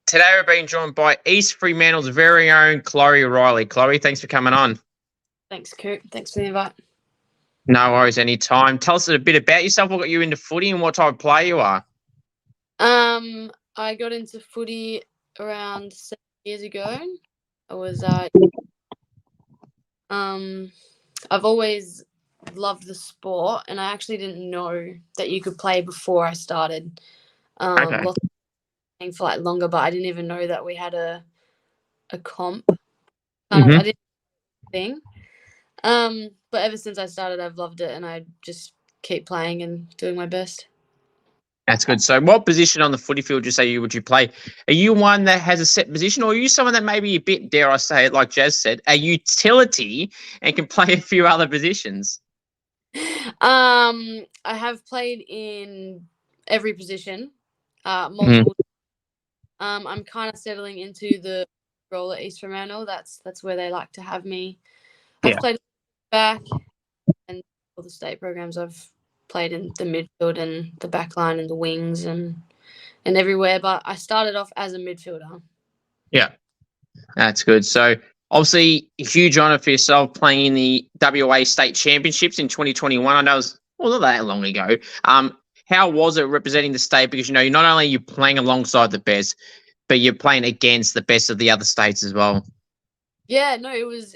Today we're being joined by East Fremantle's very own Chloe Reilly. Chloe, thanks for coming on. Thanks, Coop. Thanks for the invite. No worries, anytime. Tell us a bit about yourself. What got you into footy and what type of player you are? I got into footy around 7 years ago. I was I've always loved the sport, and I actually didn't know that you could play before I started. Okay. Lots of playing for like longer, but I didn't even know that we had a comp. I didn't think. But ever since I started, I've loved it, and I just keep playing and doing my best. That's good. So what position on the footy field would you play? Are you one that has a set position, or are you someone that maybe a bit, dare I say it, like Jas said, a utility and can play a few other positions? I have played in every position, multiple. I'm kind of settling into the role at East Freo. That's where they like to have me. I've played back, and all the state programs I've played in the midfield and the back line and the wings and everywhere. But I started off as a midfielder. Yeah, that's good. So obviously a huge honour for yourself playing in the WA State Championships in 2021. I know it was not that long ago. How was it representing the state? Because you're not only you're playing alongside the best, but you're playing against the best of the other states as well. Yeah, no, it was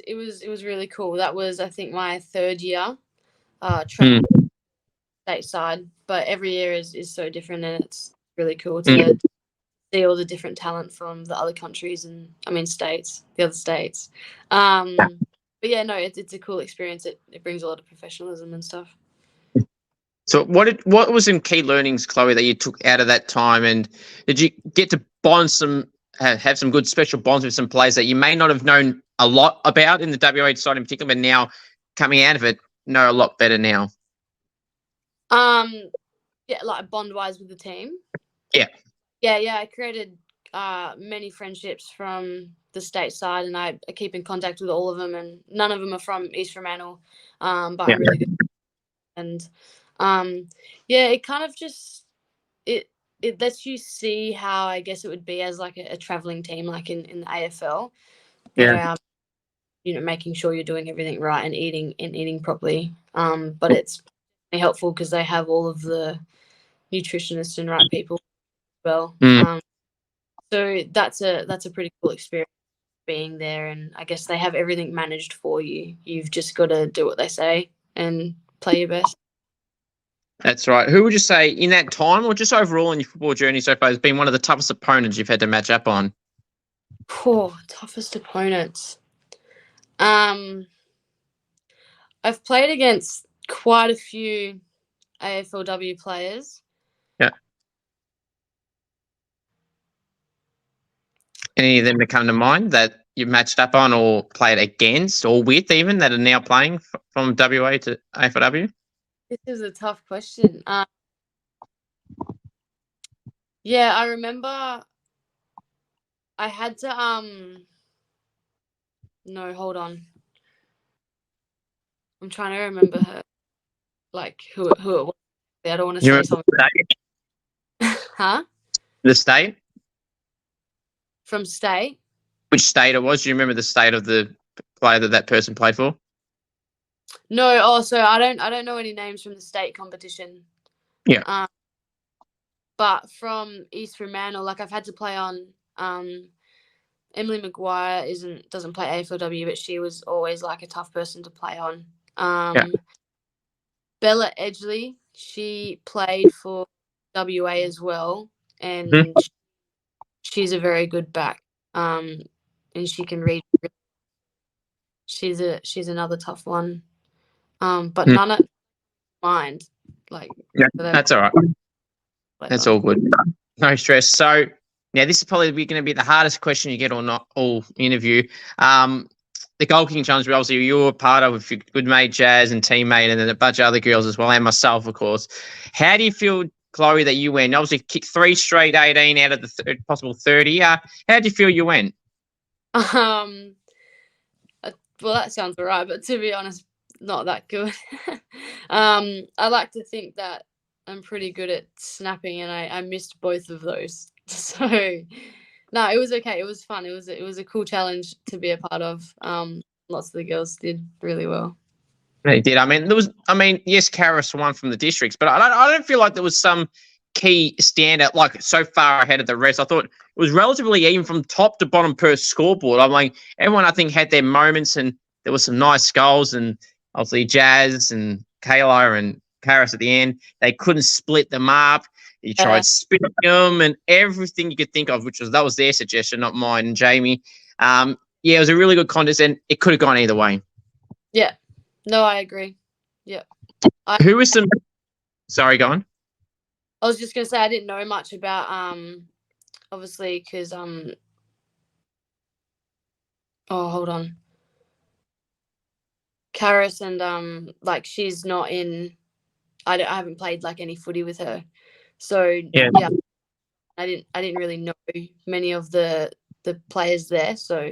really cool. That was, I think, my third year stateside, but every year is so different, and it's really cool to see all the different talent from the other countries and the other states. But yeah, no, it's a cool experience. It brings a lot of professionalism and stuff. So what was some key learnings, Chloe, that you took out of that time, and did you get to have some good special bonds with some players that you may not have known a lot about in the WA side in particular, but now coming out of it, know a lot better now? Yeah, like bond-wise with the team. Yeah. I created many friendships from the state side, and I keep in contact with all of them, and none of them are from East Fremantle, but I'm really good. And it kind of just it lets you see how I guess it would be as like a traveling team, like in the AFL. Making sure you're doing everything right and eating properly. But it's helpful because they have all of the nutritionists and right people as well. So that's a pretty cool experience being there, and I guess they have everything managed for you. You've just got to do what they say and play your best. That's right. Who would you say in that time, or just overall in your football journey so far, has been one of the toughest opponents you've had to match up on? Toughest opponents. I've played against quite a few AFLW players. Yeah. Any of them that come to mind that you've matched up on or played against or with even that are now playing from WA to AFLW? This is a tough question. Yeah, I remember I had to no, hold on. I'm trying to remember her, like who it was. I don't want to say something. Huh? The state? From state? Which state it was? Do you remember the state of the player that person played for? No, so I don't know any names from the state competition. Yeah. But from East Fremantle, like I've had to play on Emily Maguire doesn't play AFLW, but she was always like a tough person to play on. Bella Edgley, she played for WA as well, and she's a very good back. And she can read. She's another tough one. But none of mind. Like that's all right. That's all good. No stress. So now this is probably going to be the hardest question you get or not all interview. The goal kicking challenge, obviously you were part of with your good mate Jas and teammate, and then a bunch of other girls as well, and myself, of course. How do you feel, Chloe, that you went? Obviously kicked 3 straight 18 out of the possible 30. How do you feel you went? Well, that sounds all right, but to be honest, not that good. I like to think that I'm pretty good at snapping, and I missed both of those. So No, it was okay. It was fun. It was a cool challenge to be a part of. Lots of the girls did really well. They did. I mean, yes, Karis won from the districts, but I don't feel like there was some key standout like so far ahead of the rest. I thought it was relatively even from top to bottom per scoreboard. I'm like everyone I think had their moments and there was some nice goals and obviously Jas and Kayla and Karis at the end. They couldn't split them up. You tried spinning them and everything you could think of, that was their suggestion, not mine and Jamie. Yeah, it was a really good contest and it could have gone either way. Yeah. No, I agree. Yeah. Who was some? Sorry, go on. I was just gonna say I didn't know much about obviously because oh, hold on. Karis and like she's not in. I haven't played like any footy with her, so yeah. I didn't really know many of the players there, so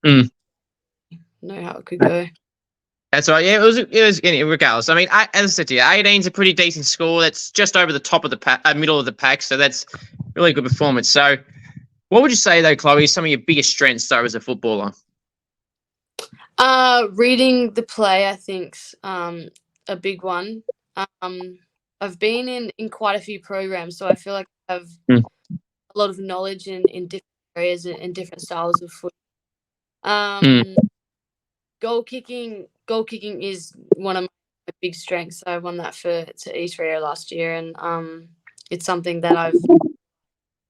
know how it could go. That's right. Yeah, it was regardless. I mean, as I said to you, 18 is a pretty decent score. That's just over the top of the middle of the pack, so that's really good performance. So, what would you say though, Chloe? Some of your biggest strengths though as a footballer? Reading the play, I think's a big one. I've been in quite a few programs, so I feel like I have a lot of knowledge in different areas and different styles of football. Goal kicking is one of my big strengths. I won that to East Freo last year, and it's something that I've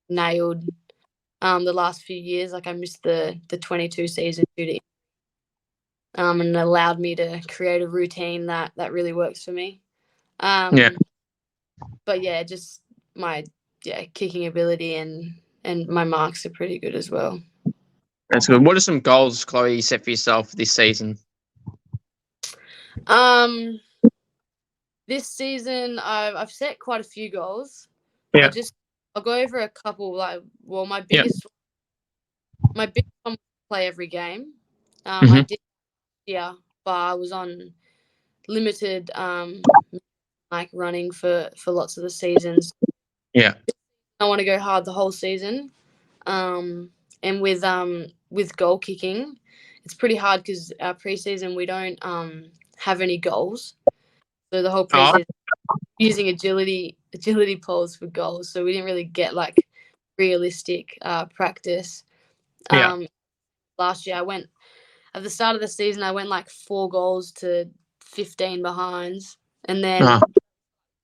nailed the last few years. Like I missed the 22 season due to and it allowed me to create a routine that really works for me. But yeah, just my kicking ability and my marks are pretty good as well. That's good. What are some goals, Chloe, you set for yourself this season? This season I've set quite a few goals. Yeah. I'll go over a couple. My biggest one was to play every game. I did but I was on limited like running for lots of the seasons. Yeah. I want to go hard the whole season. And with goal kicking, it's pretty hard because our preseason we don't have any goals. So the whole preseason using agility poles for goals. So we didn't really get like realistic practice. Last year at the start of the season I went like 4 goals to 15 behinds, and then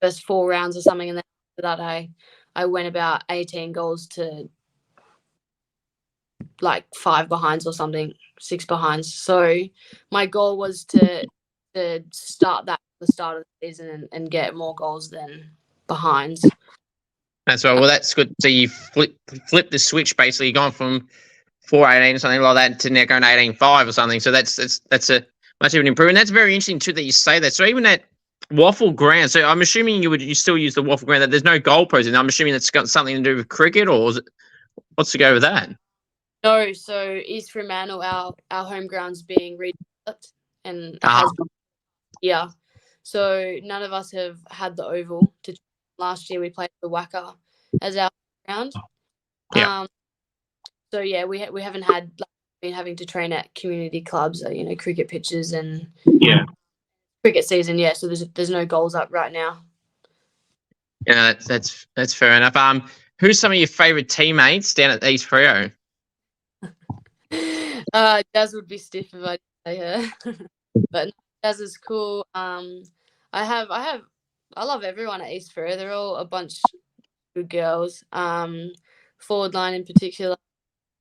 first 4 rounds or something, and then after that I went about 18 goals to like 5 behinds or something, 6 behinds. So my goal was to start that at the start of the season and get more goals than behinds. That's right. Well, that's good. So you flip the switch, basically gone from 4-18 or something like that to now going 18-5 or something. So that's a much of an improvement. That's very interesting too that you say that. So even at waffle ground, so I'm assuming you still use the waffle ground, that there's no goalpost in. I'm assuming that's got something to do with cricket, or is it, what's to go with that? No, so East Freo, our home ground's being redeveloped and has so none of us have had the oval. Last year we played the Wacker as our ground. So yeah, we haven't had been having to train at community clubs, cricket pitches and cricket season. Yeah, so there's no goals up right now. Yeah, that's fair enough. Who's some of your favourite teammates down at East Freo? Jas would be stiff if I didn't say her, but Jas is cool. I love everyone at East Freo. They're all a bunch of good girls. Forward line in particular.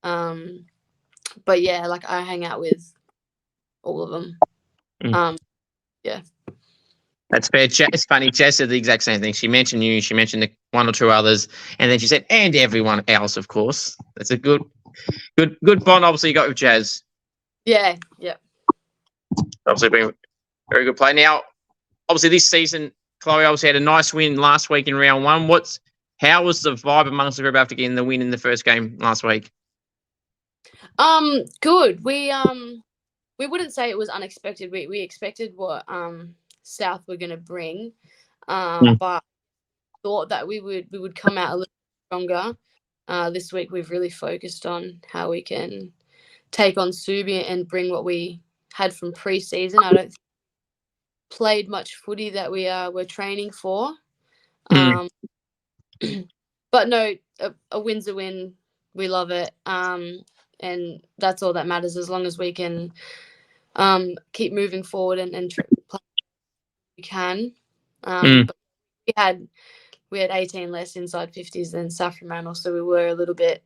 But yeah, like I hang out with all of them. Yeah. That's fair. It's funny. Jas said the exact same thing. She mentioned you. She mentioned the 1 or 2 others, and then she said, "And everyone else, of course." That's a good bond. Obviously, you got with Jas. Yeah. Yeah. Obviously, been a very good play. Now, obviously, this season, Chloe obviously had a nice win last week in round 1. How was the vibe amongst the group after getting the win in the first game last week? Good. We wouldn't say it was unexpected. We expected what South were going to bring, but thought that we would come out a little stronger. this week we've really focused on how we can take on Subi and bring what we had from pre-season. I don't think we played much footy that we're training for. But no, a win's a win. We love it. And that's all that matters, as long as we can keep moving forward and play we can. But we had 18 less inside 50s than Sacramento, so we were a little bit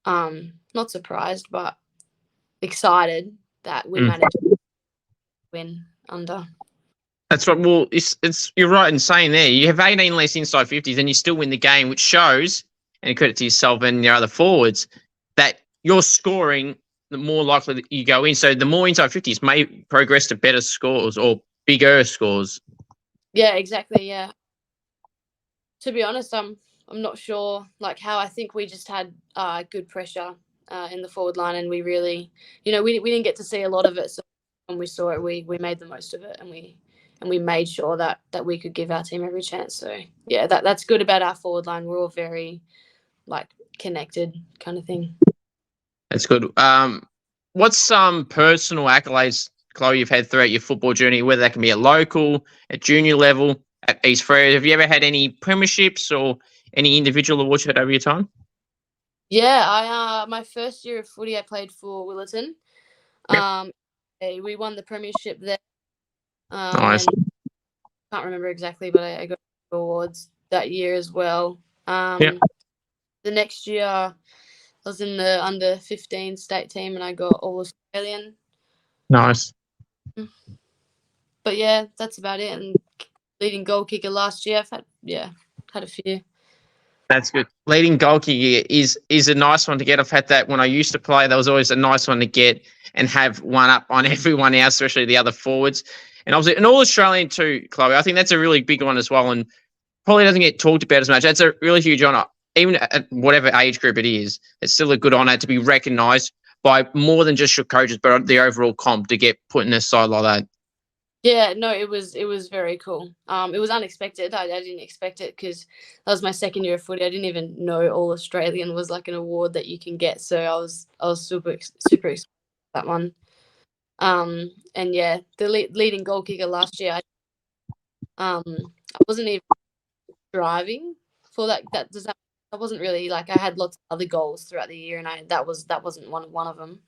not surprised, but excited that we managed to win under. That's right. Well, it's you're right in saying there. You have 18 less inside 50s and you still win the game, which shows, and credit to yourself and your other forwards, that you're scoring, the more likely that you go in. So the more inside 50s may progress to better scores or bigger scores. Yeah, exactly. Yeah. To be honest, I'm not sure like how. I think we just had good pressure in the forward line, and we really, we didn't get to see a lot of it. So when we saw it, we made the most of it, and we made sure that we could give our team every chance. So yeah, that's good about our forward line. We're all very like connected, kind of thing. That's good. What's some personal accolades, Chloe, you've had throughout your football journey, whether that can be at local, at junior level, at East Freo? Have you ever had any premierships or any individual awards you've had over your time? Yeah, I my first year of footy, I played for Willetton. We won the premiership there. Nice. And I can't remember exactly, but I got awards that year as well. The next year, I was in the under 15 state team, and I got All Australian. Nice. But yeah, that's about it. And leading goal kicker last year, I've had a few. That's good. Leading goal kicker is a nice one to get. I've had that when I used to play. That was always a nice one to get and have one up on everyone else, especially the other forwards. And obviously, an All-Australian too, Chloe. I think that's a really big one as well, and probably doesn't get talked about as much. That's a really huge honour. Even at whatever age group it is, it's still a good honour to be recognised by more than just your coaches, but the overall comp to get put in a side like that. Yeah, no, it was very cool. It was unexpected. I didn't expect it because that was my second year of footy. I didn't even know All Australian was like an award that you can get. So I was super excited about that one. And yeah, the leading goal kicker last year, I wasn't even driving for that. I wasn't really like, I had lots of other goals throughout the year, and that wasn't one of them.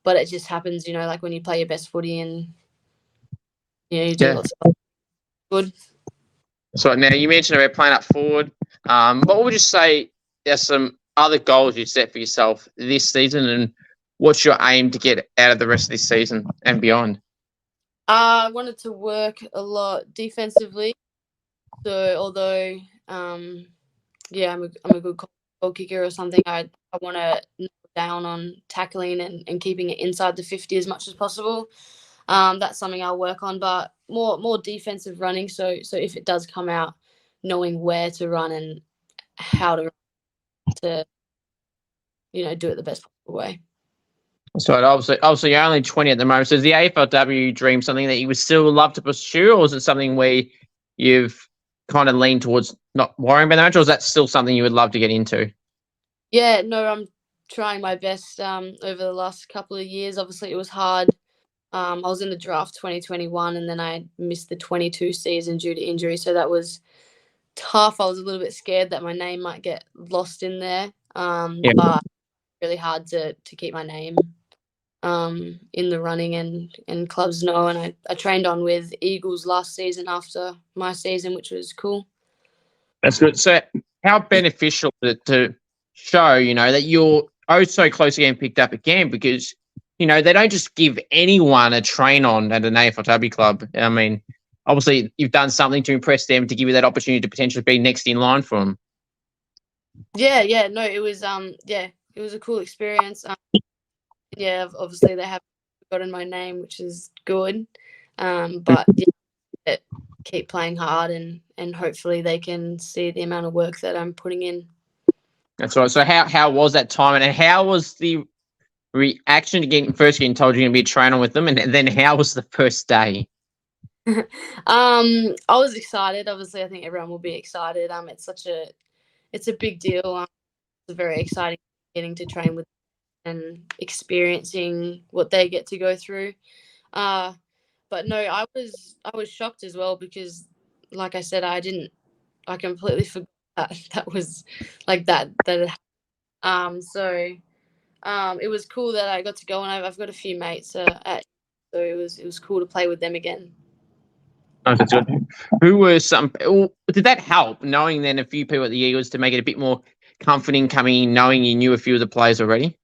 But it just happens, like when you play your best footy and you do lots of good. So now you mentioned about playing up forward. What would you say are some other goals you set for yourself this season, and what's your aim to get out of the rest of this season and beyond? I wanted to work a lot defensively. So although, I'm a good goal kicker or something, I want to nail down on tackling and keeping it inside the 50 as much as possible. That's something I'll work on, but more defensive running. So if it does come out, knowing where to run and how to do it the best possible way. So obviously you're only 20 at the moment. So is the AFLW dream something that you would still love to pursue, or is it something where you've kind of leaned towards not worrying about that much, or is that still something you would love to get into? Yeah, no, I'm trying my best over the last couple of years. Obviously, it was hard. I was in the draft 2021, and then I missed the 22 season due to injury, so that was tough. I was a little bit scared that my name might get lost in there, but really hard to keep my name in the running, and clubs know. And I trained on with Eagles last season after my season, which was cool. That's good. So how beneficial is it to show, that you're so close to getting picked up again, because, they don't just give anyone a train on at an AFLW club. I mean, obviously you've done something to impress them to give you that opportunity to potentially be next in line for them. Yeah, no, it was it was a cool experience. Obviously they have forgotten my name, which is good. But keep playing hard and hopefully they can see the amount of work that I'm putting in. That's right. So how was that time, and how was the reaction to getting told you're going to be a trainer with them, and then how was the first day? I was excited. Obviously, I think everyone will be excited. It's a big deal. it's very exciting getting to train with them and experiencing what they get to go through. But no, I was shocked as well because, like I said, I completely forgot that was like that. So it was cool that I got to go, and I've got a few mates so it was cool to play with them again. Oh, that's good. Who were some? Did that help knowing then a few people at the Eagles to make it a bit more comforting coming in, knowing you knew a few of the players already?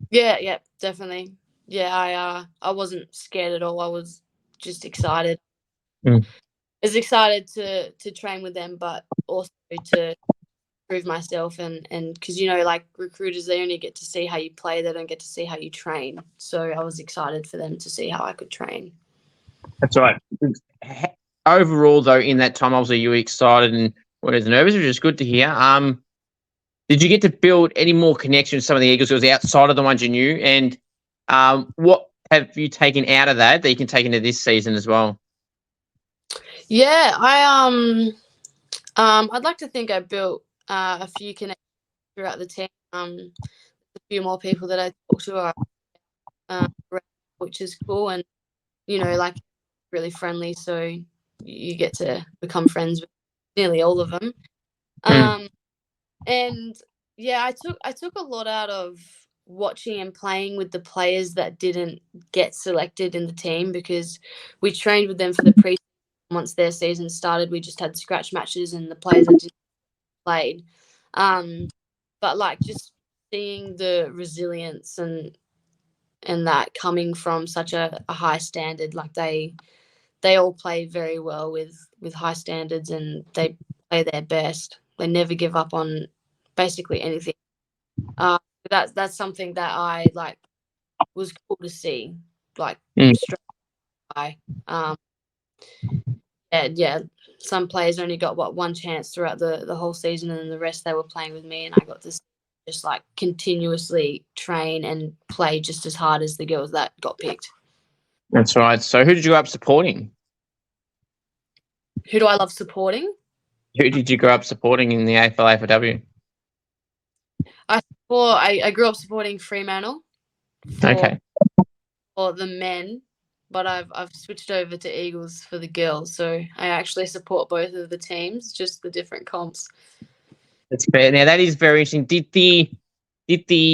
Yeah, definitely. Yeah, I wasn't scared at all. I was just excited. I was excited to train with them, but also to prove myself and because like recruiters, they only get to see how you play, they don't get to see how you train. So I was excited for them to see how I could train. That's right. Overall, though, in that time, obviously you were excited and was nervous, which is good to hear. Did you get to build any more connections with some of the Eagles girls outside of the ones you knew? And what have you taken out of that you can take into this season as well? Yeah, I'd like to think I built a few connections throughout the team. A few more people that I talk to are, which is cool, and like really friendly. So you get to become friends with nearly all of them. And yeah, I took a lot out of watching and playing with the players that didn't get selected in the team because we trained with them for the pre. Once their season started, we just had scratch matches and the players that just played. But like just seeing the resilience and that coming from such a high standard, like they all play very well with high standards and they play their best. They never give up on basically anything. That's something that I like was cool to see. Like straight away. Yeah. Some players only got one chance throughout the whole season, and then the rest they were playing with me, and I got to just like continuously train and play just as hard as the girls that got picked. That's right. So who did you grow up supporting? Who do I love supporting? Who did you grow up supporting in the AFLW? I grew up supporting Fremantle for the men, but I've switched over to Eagles for the girls. So I actually support both of the teams, just the different comps. That's fair. Now that is very interesting. Did the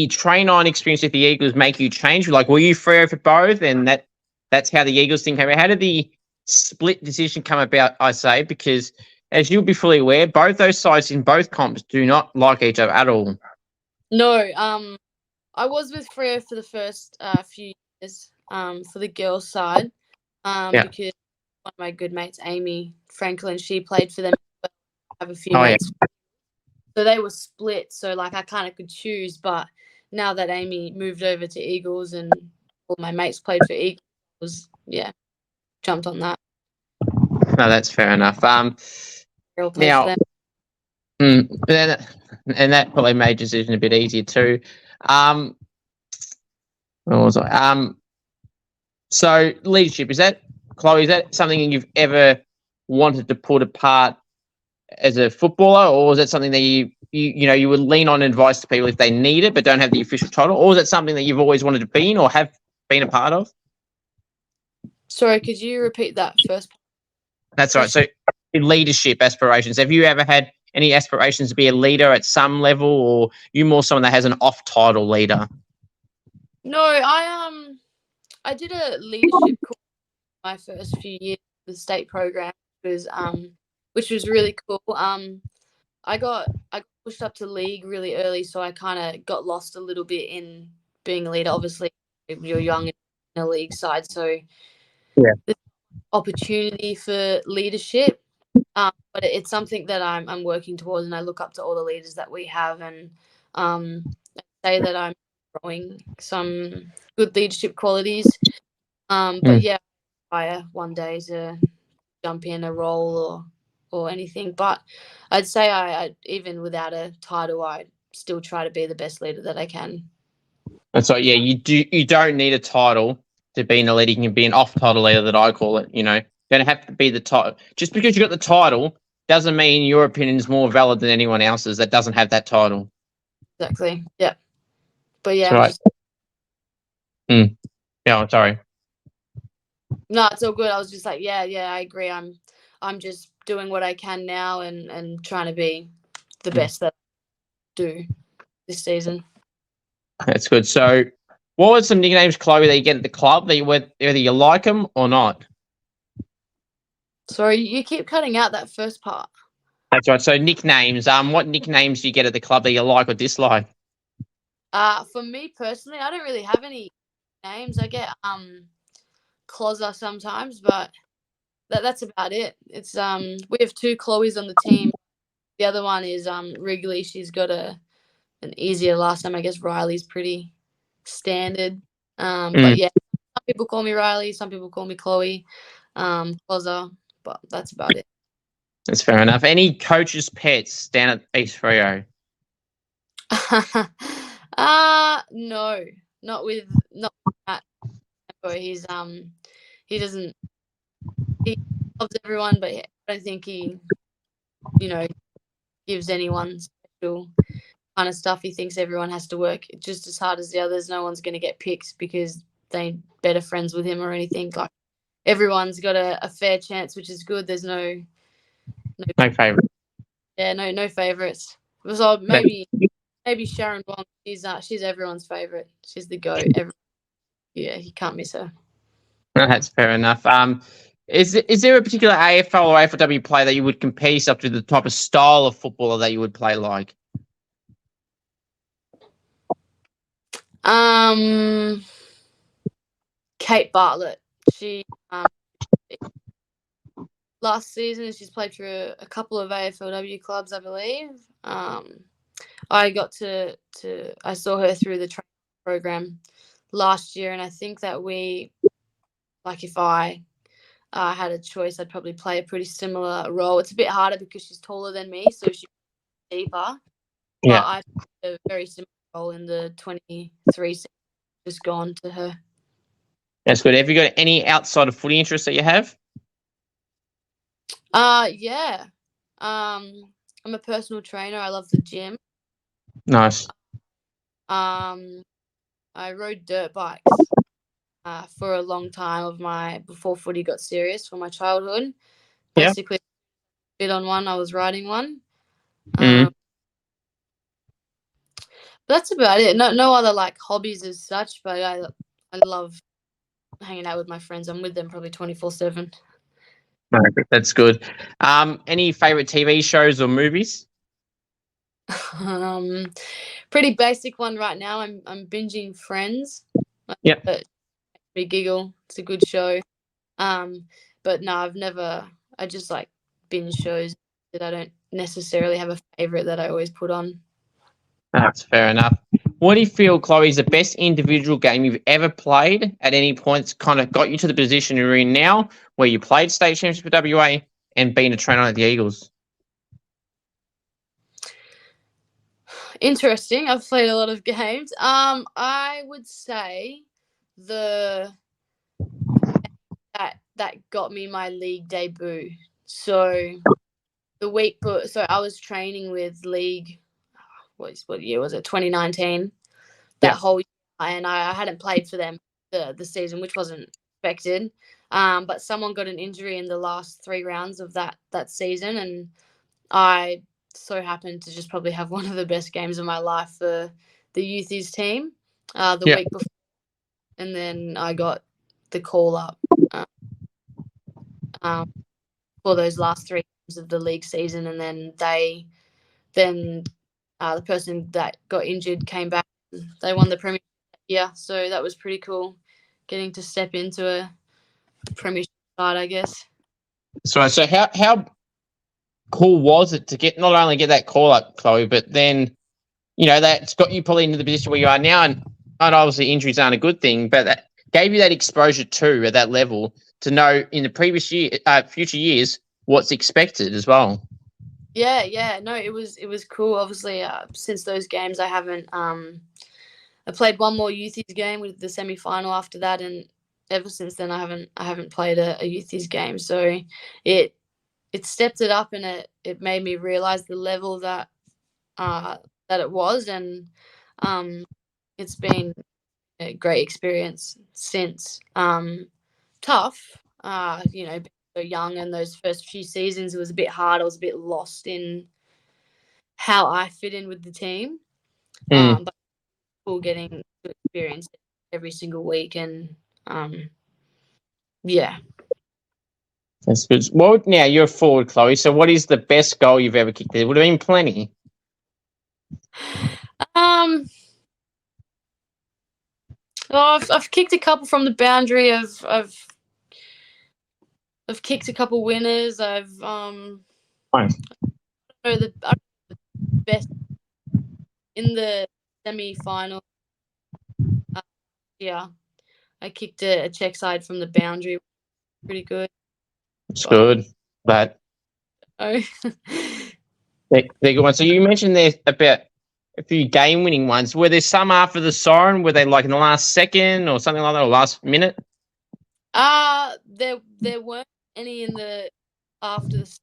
train on experience with the Eagles make you change? Like, were you Freo for both, and that's how the Eagles thing came about? How did the split decision come about? I say because, as you'll be fully aware, both those sides in both comps do not like each other at all. No, I was with Freo for the first few years for the girls' side because one of my good mates, Amy Franklin, she played for them. I have a few mates. Yeah. So they were split. So, like, I kind of could choose. But now that Amy moved over to Eagles and all my mates played for Eagles, jumped on that. No, that's fair enough. Now, and that probably made decision a bit easier too. What was I? So leadership, is that, Chloe, is that something you've ever wanted to put apart as a footballer, or is that something that you would lean on advice to people if they need it but don't have the official title, or is it something that you've always wanted to be in or have been a part of? Sorry, could you repeat that first? That's right. So leadership aspirations, have you ever had any aspirations to be a leader at some level, or you more someone that has an off-title leader? No, I did a leadership course my first few years of the state program, which was really cool. I got pushed up to league really early, so I kind of got lost a little bit in being a leader. Obviously, you're young in a league side, so there's opportunity for leadership. But it's something that I'm working towards, and I look up to all the leaders that we have, and I say that I'm growing some good leadership qualities. But yeah, I aspire one day to jump in a role or anything. But I'd say I even without a title, I still try to be the best leader that I can. That's right. Yeah, you don't need a title to be in a leader. You can be an off-title leader, that I call it. You don't have to be the title. Just because you got the title doesn't mean your opinion is more valid than anyone else's that doesn't have that title. Exactly. Yeah. But yeah, That's right. Yeah, I'm sorry. No, it's all good. I was just like, yeah, I agree. I'm just doing what I can now and trying to be the best that I do this season. That's good. So, what were some nicknames, Chloe, that you get at the club that you whether you like them or not? Sorry, you keep cutting out that first part. That's right. So nicknames. What nicknames do you get at the club that you like or dislike? For me personally, I don't really have any names. I get Closer sometimes, but that's about it. It's we have 2 Chloes on the team. The other one is Reilly. She's got an easier last name. I guess Reilly's pretty standard. But yeah, some people call me Reilly, some people call me Chloe, Closer, but that's about it. That's fair enough. Any coaches' pets down at East Freo? No, not with Matt. He's he doesn't he loves everyone, but I don't think he gives anyone special kind of stuff. He thinks everyone has to work just as hard as the others. No one's going to get picked because they're better friends with him or anything. Like everyone's got a fair chance, which is good. There's no favourites. Yeah, no favourites. So maybe Sharon Wong. She's everyone's favourite. She's the GOAT. Yeah, you can't miss her. That's fair enough. Is there a particular AFL or AFLW player that you would compare yourself to, the type of style of footballer that you would play like? Kate Bartlett. She last season she's played for a couple of AFLW clubs, I believe. I got I saw her through the training program last year, and I think that if I had a choice, I'd probably play a pretty similar role. It's a bit harder because she's taller than me, so she's deeper. Yeah. But I played a very similar role in the 23 season, just gone to her. That's good. Have you got any outside of footy interests that you have? Yeah. I'm a personal trainer. I love the gym. Nice. I rode dirt bikes for a long time before footy got serious for my childhood. Basically, fit on one, I was riding one. That's about it. No other hobbies as such, but I love hanging out with my friends. I'm with them probably 24/7. That's good. Any favorite TV shows or movies? Pretty basic one right now. I'm binging Friends. Yeah. Me giggle. It's a good show. But no, I just like binge shows that I don't necessarily have a favorite that I always put on. That's fair enough. What do you feel, Chloe, is the best individual game you've ever played at any point? It's kind of got you to the position you're in now, where you played state championship for WA and been a trainer at the Eagles? Interesting. I've played a lot of games. I would say that got me my league debut. So I was training with league. What year was it? 2019. That whole year, and I hadn't played for them the season, which wasn't expected. But someone got an injury in the last 3 rounds of that season, and I so happened to just probably have one of the best games of my life for the Youthies team week before, and then I got the call up for those last 3 games of the league season, and then the person that got injured came back. They won the premiership that year, so that was pretty cool, getting to step into a premiership side, I guess. So how cool was it to not only get that call up, Chloe, but then that's got you probably into the position where you are now, and obviously injuries aren't a good thing, but that gave you that exposure too at that level to know in the future years what's expected as well. Yeah. No, it was cool. Obviously, since those games, I haven't. I played one more Youthies game with the semi-final after that, and ever since then, I haven't played a Youthies game. So it stepped it up, and it made me realize the level that that it was, and it's been a great experience since. Tough, being so young, and those first few seasons it was a bit hard. I was a bit lost in how I fit in with the team, but still getting to experience it every single week, and yeah. That's good. Well, now you're a forward, Chloe. So, what is the best goal you've ever kicked? There would have been plenty. Well, I've kicked a couple from the boundary. I've kicked a couple winners. I've the best in the semi-final. Yeah, I kicked a check side from the boundary. Pretty good. It's good, but oh, they're good ones. So you mentioned there about a few game-winning ones. Were there some after the siren? Were they like in the last second or something like that, or last minute? There weren't any in the after the.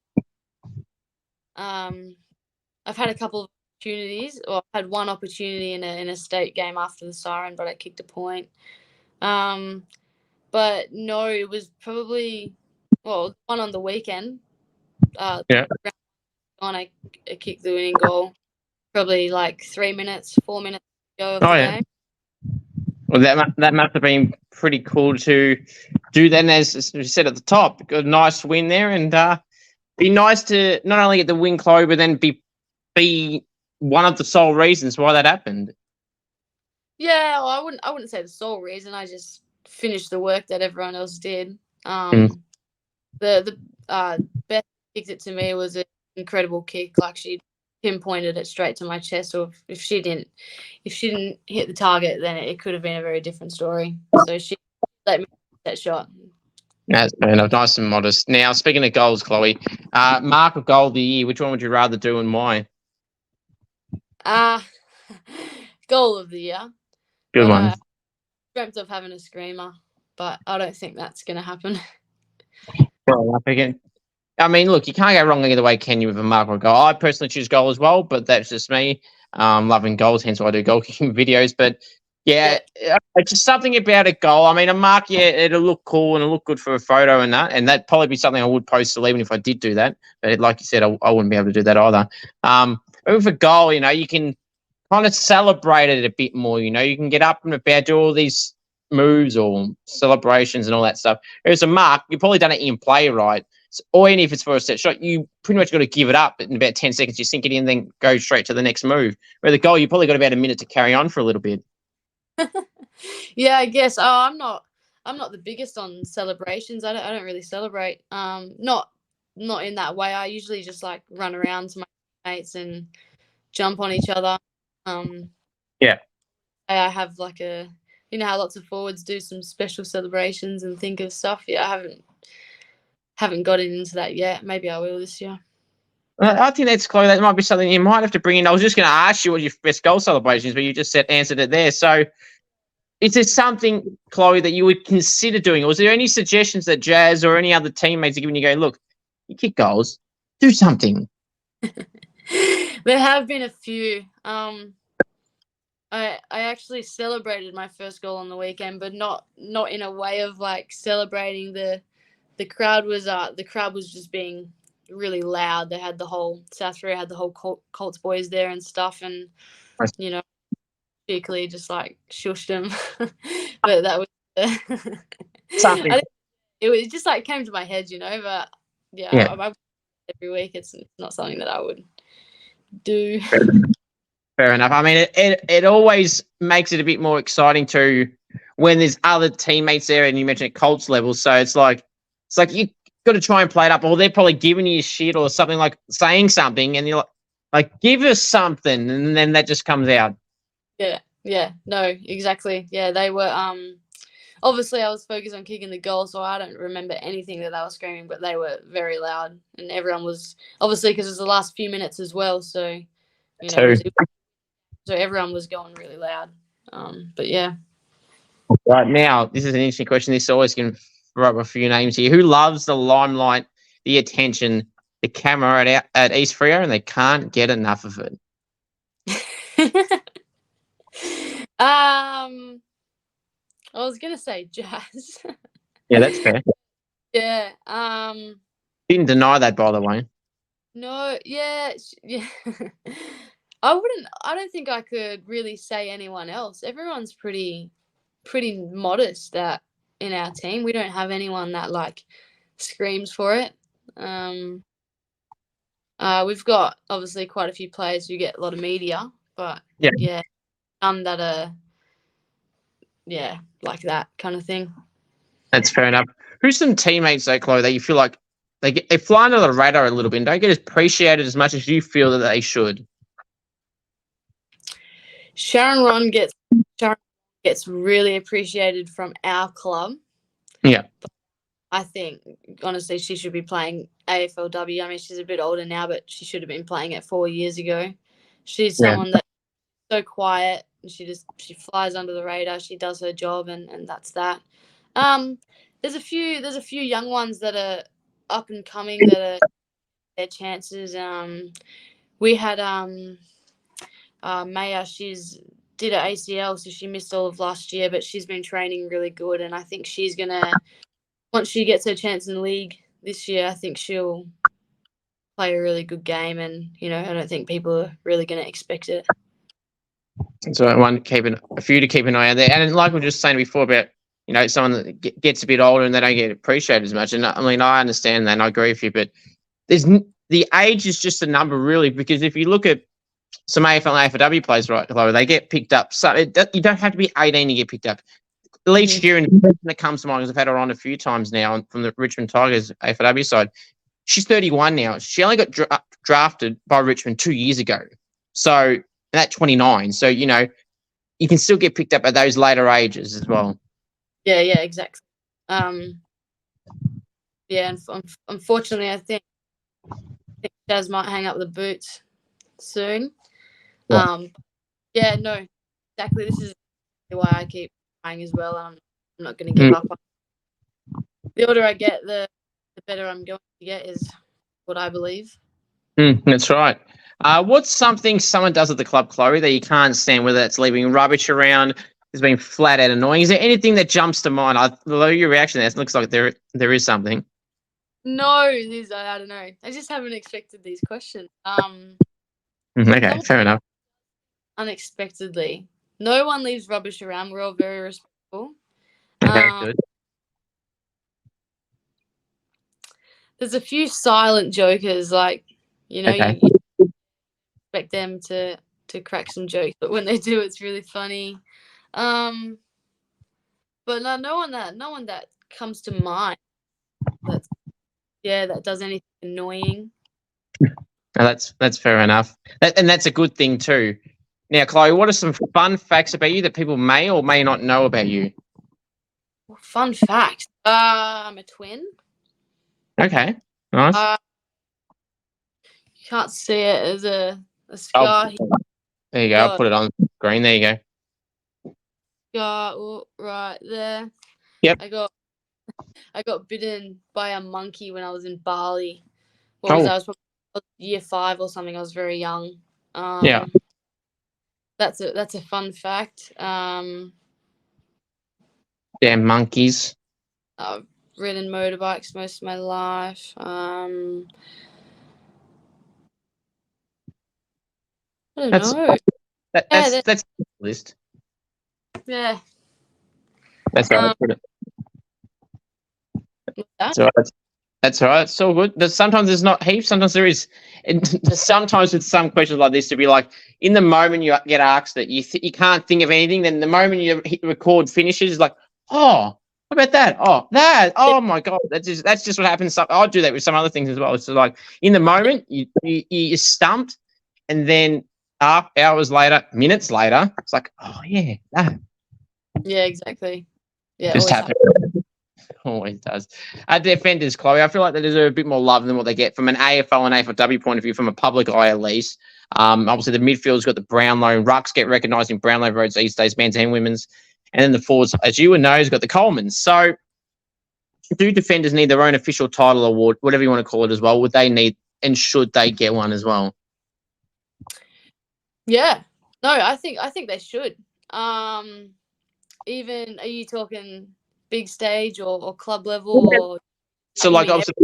I've had a couple of opportunities, or I had one opportunity in a state game after the siren, but I kicked a point. But no, it was probably one on the weekend. Yeah. I kicked the winning goal, probably like 4 minutes ago of the game. Well, that must have been pretty cool to do. Then, as you said at the top, got a nice win there, and be nice to not only get the win, Chloe, but then be one of the sole reasons why that happened. Yeah, well, I wouldn't say the sole reason. I just finished the work that everyone else did. The best kicked it to me was an incredible kick. Like, she pinpointed it straight to my chest. So if she didn't hit the target, then it could have been a very different story. So she let me hit that shot. That's nice and modest. Now, speaking of goals, Chloe, mark of goal of the year, which one would you rather do and why? Goal of the year. Good one. I dreamt of having a screamer, but I don't think that's going to happen. Well, I mean, look, you can't go wrong either way, can you, with a mark or a goal? I personally choose goal as well, but that's just me. Loving goals, hence why I do goal kicking videos. But yeah, it's just something about a goal. I mean, a mark, yeah, it'll look cool and it'll look good for a photo and that'd probably be something I would post still, even if I did do that. But like you said, I wouldn't be able to do that either. With a goal, you can kind of celebrate it a bit more. You can get up and about, do all these moves or celebrations and all that stuff. Whereas a mark, you've probably done it in play, right? Or even if it's for a set shot, you pretty much got to give it up in about 10 seconds. You sink it in, then go straight to the next move. Where the goal, you probably got about a minute to carry on for a little bit. Yeah, I guess. I'm not the biggest on celebrations. I don't really celebrate. Not in that way. I usually just like run around to my mates and jump on each other. Yeah. I have like how lots of forwards do some special celebrations and think of stuff. Yeah, I haven't gotten into that yet. Maybe I will this year. I think that's, Chloe, that might be something you might have to bring in. I was just going to ask you what your best goal celebration is, but you just answered it there. So is there something, Chloe, that you would consider doing? Or is there any suggestions that Jas or any other teammates are giving you, go, look, you kick goals, do something? There have been a few. I actually celebrated my first goal on the weekend, but not in a way of like celebrating. The crowd was just being really loud. They had the whole South Freo had the whole Colts boys there and stuff, and cheekily just like shushed them. But that was Something. It just like came to my head, But yeah. I every week. It's not something that I would do. Fair enough. I mean, it always makes it a bit more exciting too when there's other teammates there, and you mentioned Colts level. So it's like you got to try and play it up, or they're probably giving you shit or something, like saying something, and you're like, give us something, and then that just comes out. Yeah, no, exactly. Yeah, they were. Obviously, I was focused on kicking the goal, so I don't remember anything that they were screaming, but they were very loud, and everyone was, obviously, because it was the last few minutes as well. So so everyone was going really loud. But yeah. Right now, this is an interesting question. This always can throw up a few names here. Who loves the limelight, the attention, the camera at East Freo, and they can't get enough of it? I was gonna say Jas. Yeah, that's fair. Yeah. Didn't deny that, by the way. No. Yeah. Yeah. I don't think I could really say anyone else. Everyone's pretty modest that in our team. We don't have anyone that like screams for it. We've got obviously quite a few players who get a lot of media, but yeah, none that are like that kind of thing. That's fair enough. Who's some teammates though, Chloe, that you feel like they fly under the radar a little bit and don't get appreciated as much as you feel that they should? Sharon gets really appreciated from our club. Yeah. But I think honestly she should be playing AFLW. I mean, she's a bit older now, but she should have been playing it 4 years ago. She's someone that's so quiet and she flies under the radar. She does her job and that's that. There's a few young ones that are up and coming that are their chances. We had Maya, she's did her ACL, so she missed all of last year, but she's been training really good, and I think she's gonna, once she gets her chance in the league this year, I think she'll play a really good game, and I don't think people are really gonna expect it. So a few to keep an eye out there, and like we were just saying before about someone that gets a bit older and they don't get appreciated as much. And I mean, I understand that, and I agree with you, but the age is just a number, really, because if you look at some AFL and AFLW players, right, they get picked up. So you don't have to be 18 to get picked up. Lee Sheeran, that comes to mind, because I've had her on a few times now from the Richmond Tigers AFLW side. She's 31 now. She only got drafted by Richmond 2 years ago. So at 29. So, you can still get picked up at those later ages as well. Yeah, exactly. Yeah, unfortunately, I think Jas might hang up the boots soon. Yeah, no, exactly. This is why I keep trying as well. I'm not going to give up. The older I get, the better I'm going to get, is what I believe. That's right. What's something someone does at the club, Chloe, that you can't stand, whether it's leaving rubbish around, has been flat out annoying? Is there anything that jumps to mind? I love your reaction there. It looks like there is something. No, I don't know. I just haven't expected these questions. Okay, fair enough. Unexpectedly. No one leaves rubbish around. We're all very respectful. Okay, good. There's a few silent jokers, like, you expect them to crack some jokes, but when they do, it's really funny. But no one that comes to mind that does anything annoying. No, that's fair enough. And that's a good thing too. Now, Chloe, what are some fun facts about you that people may or may not know about you? Fun fact. I'm a twin. Okay, nice. You can't see it as a scar. There you go. I'll put it on screen. There you go. Scar right there. Yep. I got bitten by a monkey when I was in Bali. I was probably year 5 or something. I was very young. Yeah. That's a fun fact. Damn monkeys. I've ridden motorbikes most of my life. I don't know. That's the list. Yeah. That's right. That's all right. That's all right. It's so good. Sometimes there's not heaps. Sometimes there is. And sometimes with some questions like this, to be like, in the moment you get asked that you can't think of anything, then the moment you record finishes, is like, oh, what about that? Oh, that. Oh my god, that's just what happens. I'll do that with some other things as well. It's like in the moment you're stumped, and then hours later, minutes later, it's like, oh yeah, that. Yeah, exactly. Yeah, just happens. Always does. Defenders, Chloe, I feel like they deserve a bit more love than what they get from an AFL and AFLW point of view, from a public eye at least. Obviously, the midfield's got the Brownlow. Rucks get recognised in Brownlow votes these days, men's and women's. And then the forwards, as you would know, has got the Colemans. So do defenders need their own official title award, whatever you want to call it as well? Would they need, and should they get one as well? Yeah. No, I think they should. Even are you talking big stage or club level or? So like obviously,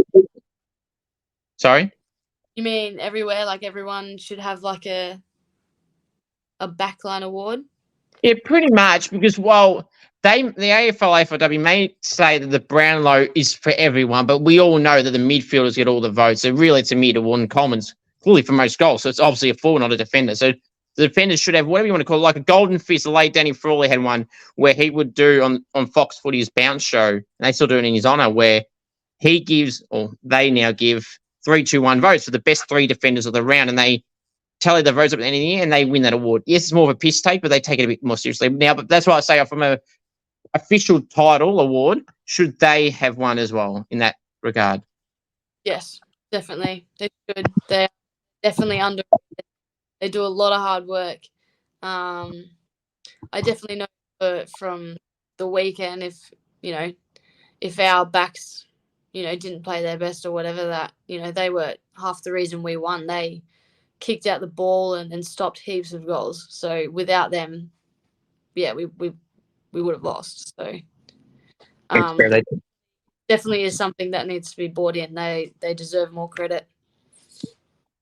sorry. You mean everywhere? Like everyone should have like a backline award? Yeah, pretty much, because while the AFLW may say that the Brownlow is for everyone, but we all know that the midfielders get all the votes. So really, it's a mid award, and Coleman's fully for most goals. So it's obviously a forward, not a defender. So the defenders should have whatever you want to call it, like a golden fist. The late Danny Frawley had one where he would do on Fox Footy's bounce show, and they still do it in his honour, where he gives, or they now give 3, 2, 1 votes for the best 3 defenders of the round, and they tally the votes up at the end of the year and they win that award. Yes, it's more of a piss take, but they take it a bit more seriously now. But that's why I say from a official title award, should they have one as well in that regard? Yes, definitely. They should. They're definitely under. They do a lot of hard work. I definitely know from the weekend if our backs, didn't play their best or whatever, that, they were half the reason we won. They kicked out the ball and stopped heaps of goals. So without them, yeah, we would have lost. So definitely is something that needs to be brought in. They deserve more credit.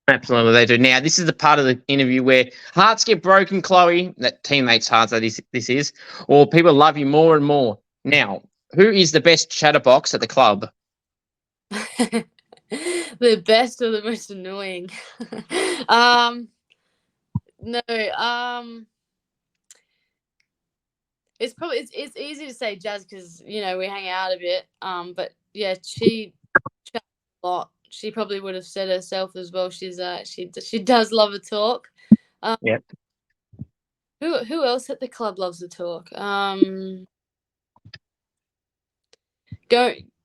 Absolutely, they do. Now, this is the part of the interview where hearts get broken, Chloe. That teammates' hearts, this is, or people love you more and more. Now, who is the best chatterbox at the club? The best or the most annoying? No. It's easy to say Jas because we hang out a bit. But yeah, she chats a lot. She probably would have said herself as well. She does love a talk. Yeah. Who else at the club loves a talk?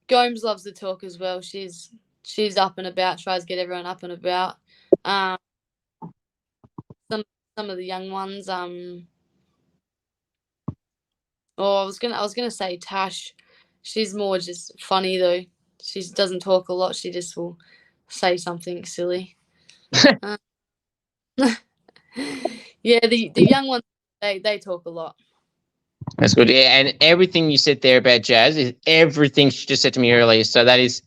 Gomes loves the talk as well. She's up and about, tries to get everyone up and about. Some of the young ones. I was gonna say Tash. She's more just funny though. She doesn't talk a lot. She just will say something silly. Yeah, the young ones, they talk a lot. That's good. Yeah, and everything you said there about Jas is everything she just said to me earlier. So that is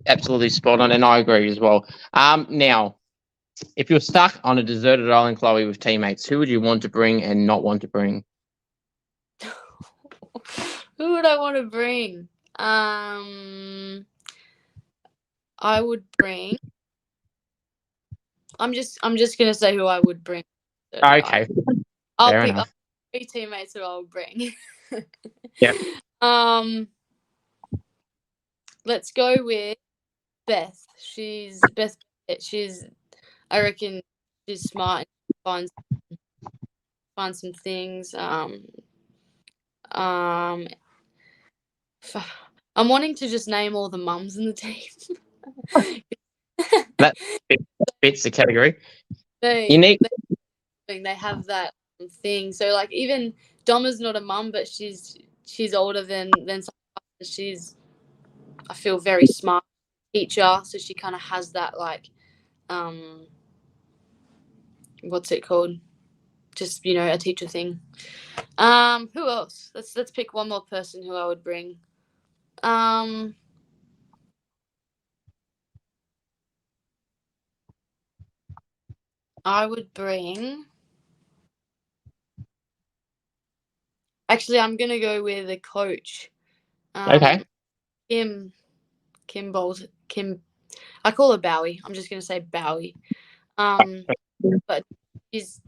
absolutely spot on, and I agree as well. Now, if you're stuck on a deserted island, Chloe, with teammates, who would you want to bring and not want to bring? Who would I want to bring? I would bring. I'm just gonna say who I would bring. Okay, I'll pick up 3 teammates who I'll bring. Yeah. Let's go with Beth. I reckon she's smart and find some things. I'm wanting to just name all the mums in the team. That fits the category. They have that thing. So like even Domma's not a mum, but she's older than some. I feel very smart teacher, so she kind of has that like what's it called? Just a teacher thing. Who else? Let's pick one more person who I would bring. I would bring. Actually, I'm gonna go with a coach. Okay. Kim Bowles. Kim. I call her Bowie. I'm just gonna say Bowie. But she's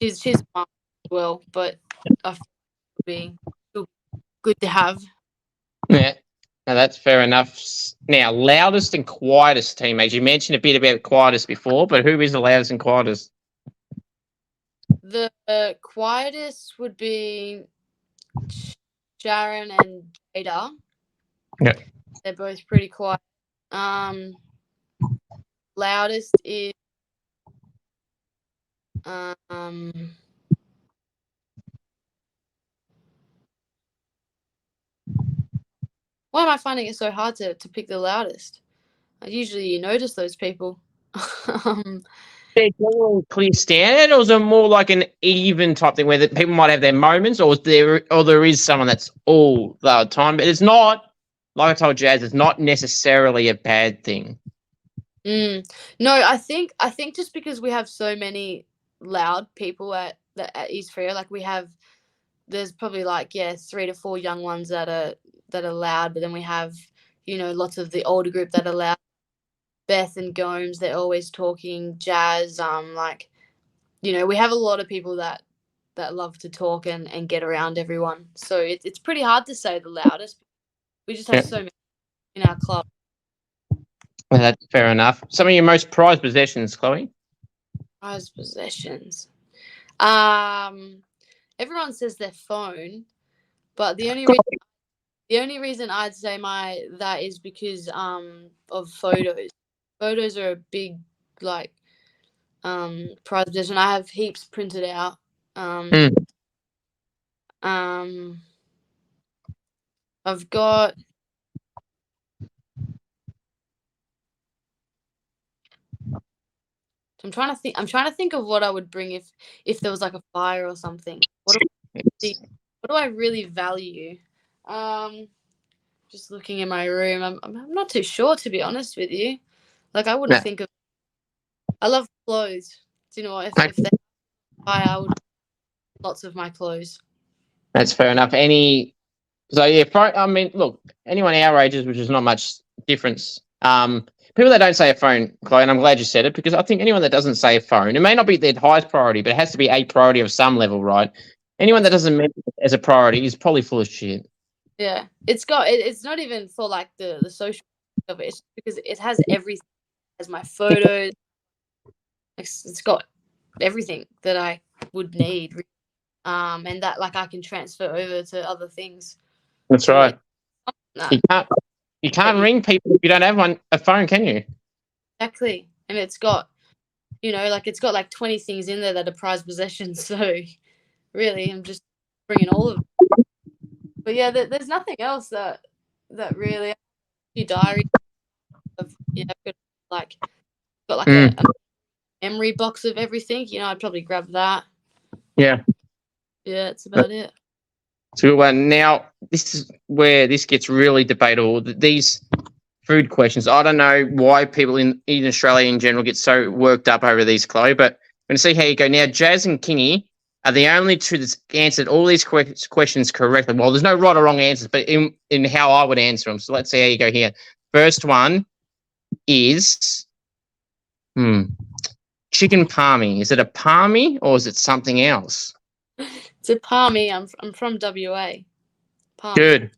smart as well. But I feel it would be good to have. Yeah. Now that's fair enough. Now, loudest and quietest teammates. You mentioned a bit about quietest before, but who is the loudest and quietest? The quietest would be Sharon and Jada. Yeah. They're both pretty quiet. Loudest is why am I finding it so hard to pick the loudest? Usually you notice those people. Is there a clear standard, or is it more like an even type thing where people might have their moments, or there is someone that's all the time? But it's not, like I told Jas, it's not necessarily a bad thing. No, I think just because we have so many loud people at East Freo, like there's probably 3 to 4 young ones that are loud, but then we have lots of the older group that are loud. Beth and Gomes, they're always talking. Jas, we have a lot of people that love to talk and get around everyone. So it's pretty hard to say the loudest. We just have so many in our club. Well, that's fair enough. Some of your most prized possessions, Chloe? Prized possessions. Everyone says their phone, but the only reason I'd say that is because of photos. Photos are a big prize possession. I have heaps printed out. I've got. I'm trying to think of what I would bring if there was like a fire or something. What do I really value? Just looking in my room, I'm not too sure, to be honest with you. Like, I wouldn't think of. I love clothes. Do you know what? If they fire, I would lots of my clothes. That's fair enough. So yeah, I mean, look, anyone our ages, which is not much difference. People that don't say a phone, Chloe, and I'm glad you said it, because I think anyone that doesn't say a phone, it may not be their highest priority, but it has to be a priority of some level, right? Anyone that doesn't mention it as a priority is probably full of shit. Yeah, it's not even for like the social of it. It's because it has everything. It has my photos. It's got everything that I would need, and that I can transfer over to other things. That's so right. You can't ring people if you don't have a phone, can you? Exactly, and it's got it's got 20 things in there that are prized possessions. So really, I'm just bringing all of it. But yeah, there's nothing else that really. Your diary of got a memory box of everything. I'd probably grab that. Yeah. Yeah, it's about it. It's a good one. Now, this is where this gets really debatable. These food questions, I don't know why people in Australia in general get so worked up over these, Chloe, but I'm going to see how you go. Now, Jas and Kingy are the only two that's answered all these questions correctly. Well, there's no right or wrong answers, but in how I would answer them. So let's see how you go here. First one is chicken palmy. Is it a palmy or is it something else? It's a palmy. I'm from WA. Palmy.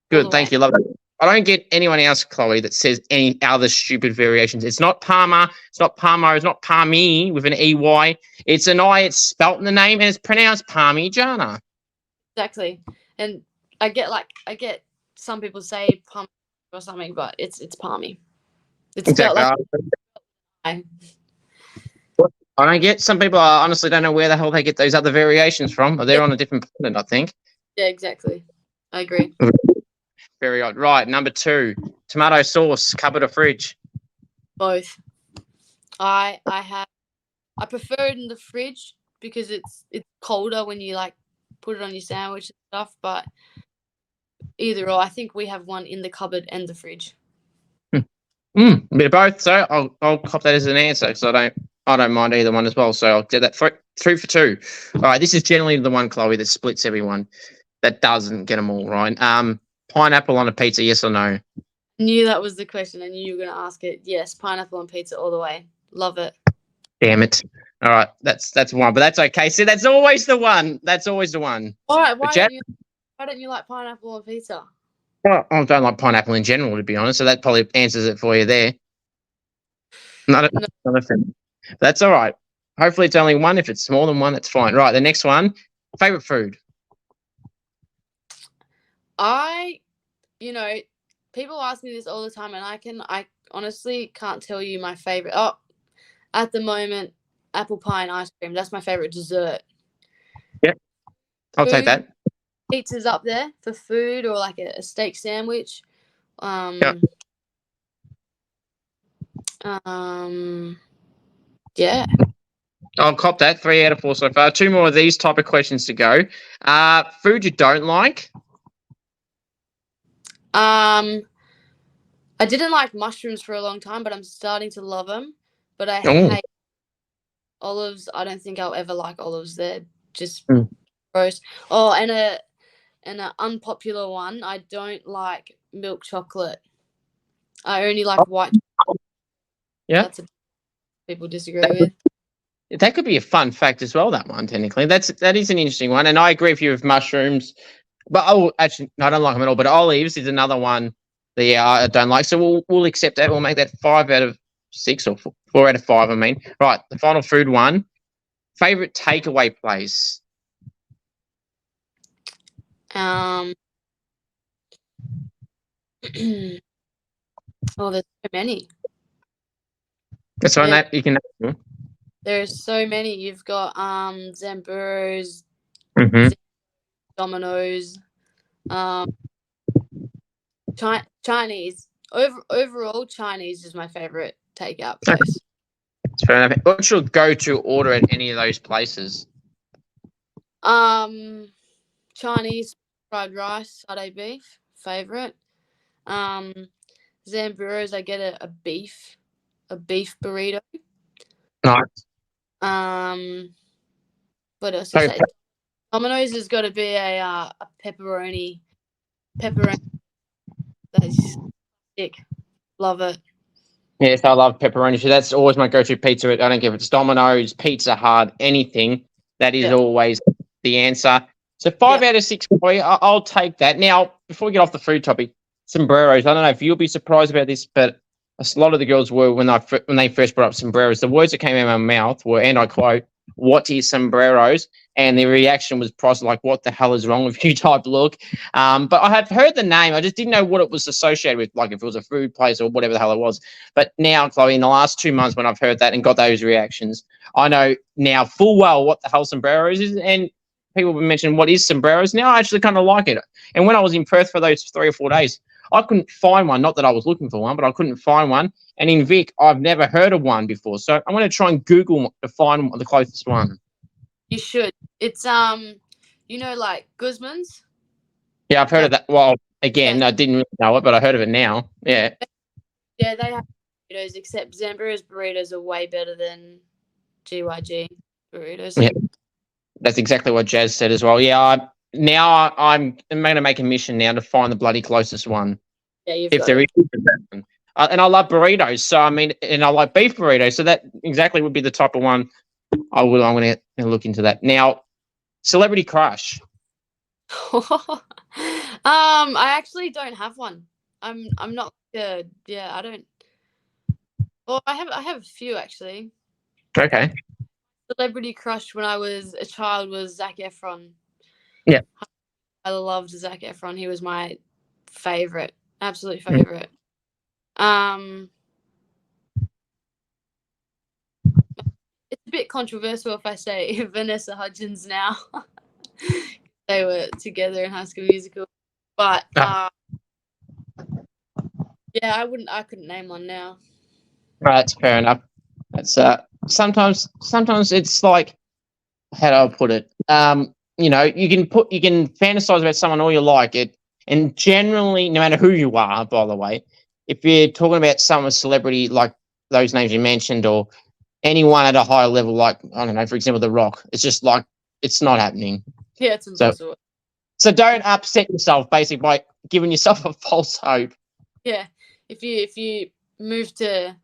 Good. Thank you. Love it. I don't get anyone else, Chloe, that says any other stupid variations. It's not Palmer. It's not Palmo. It's not Palmy with an EY. It's an I. It's spelt in the name and it's pronounced Parmigiana. Exactly. And I get some people say Palmy or something, but it's Palmy. It's spelled I don't get. Some people I honestly don't know where the hell they get those other variations from. They're on a different planet, I think. Yeah, exactly. I agree. Very odd. Right, number 2, tomato sauce, cupboard or fridge? Both. I prefer it in the fridge because it's colder when you put it on your sandwich and stuff. But either or, I think we have one in the cupboard and the fridge. A bit of both. So I'll cop that as an answer because I don't mind either one as well. So I'll do that 3 for 2. All right, this is generally the one, Chloe, that splits everyone. That doesn't get them all right. Pineapple on a pizza, yes or no? Knew that was the question. I knew you were going to ask it. Yes, pineapple on pizza all the way. Love it. Damn it. All right, that's one, but that's okay. See, that's always the one. That's always the one. All right, why don't you like pineapple on pizza? Well, I don't like pineapple in general, to be honest, so that probably answers it for you there. Not a thing. That's all right. Hopefully it's only one. If it's more than one, that's fine. Right, the next one, favourite food? People ask me this all the time, and I honestly can't tell you my favorite. Oh, at the moment, apple pie and ice cream. That's my favorite dessert. Yep, I'll take that. Pizza's up there for food, or like a steak sandwich. Yeah. I'll cop that. 3 out of 4 so far. 2 more of these type of questions to go. Food you don't like? I didn't like mushrooms for a long time, but I'm starting to love them. But I Oh. hate olives. I don't think I'll ever like olives. They're just Mm. gross. Oh, and an unpopular one. I don't like milk chocolate. I only like white. Yeah. That's what people disagree with. That could be a fun fact as well, that one, technically. That is an interesting one. And I agree with you with mushrooms. But actually, no, I don't like them at all. But olives is another one that I don't like. So we'll accept that. We'll make that 5 out of 6 or 4 out of 5. I mean, right. The final food one. Favorite takeaway place. Oh, there's so many. That's right. You can. There's so many. You've got Zamburo's, Domino's, Chinese. Overall, Chinese is my favorite takeout place. That's fair enough. What's your go-to order at any of those places? Chinese fried rice, sade beef, favorite. Zamburo's, I get a beef burrito. Nice. What else is that? Domino's has got to be a pepperoni. That is sick. Love it. Yes, I love pepperoni. So that's always my go-to pizza. I don't care if it's Domino's, Pizza Hut, anything. That is always the answer. So 5 out of 6 for you. I'll take that. Now, before we get off the food topic, sombreros. I don't know if you'll be surprised about this, but a lot of the girls were when they first brought up sombreros. The words that came out of my mouth were, and I quote, "What is sombreros?" And the reaction was probably like, "What the hell is wrong with you?" type look. But I had heard the name. I just didn't know what it was associated with, like if it was a food place or whatever the hell it was. But now, Chloe, in the last 2 months when I've heard that and got those reactions, I know now full well what the hell sombreros is. And people have mentioned what is sombreros. Now I actually kind of like it. And when I was in Perth for those 3 or 4 days, I couldn't find one. Not that I was looking for one, but I couldn't find one. And in Vic, I've never heard of one before. So I'm going to try and Google to find the closest one. You should. It's like Guzman's. Yeah, I've heard of that. Well, again, I didn't really know it, but I heard of it now. Yeah. Yeah, they have burritos, except Zamburo's burritos are way better than GYG burritos. Yeah. That's exactly what Jas said as well. Yeah, I'm going to make a mission now to find the bloody closest one. Yeah, if there is. And I love burritos. So, I mean, and I like beef burritos. So that exactly would be the type of one I'm going to look into that. Now, celebrity crush. I actually don't have one. I'm not good. Yeah, I don't. Well, I have a few actually. Okay. Celebrity crush when I was a child was Zac Efron. Yeah. I loved Zac Efron. He was my favorite, absolute favorite. It's a bit controversial if I say Vanessa Hudgens now. They were together in High School Musical, but yeah, I couldn't name one now. Right, that's fair enough. That's sometimes it's like, how do I put it? You can fantasize about someone all you like it, and generally, no matter who you are, by the way, if you're talking about someone celebrity like those names you mentioned, or anyone at a higher level, like I don't know, for example, The Rock, it's just like it's not happening. Yeah, it's impossible. So don't upset yourself, basically, by giving yourself a false hope. Yeah, if you move to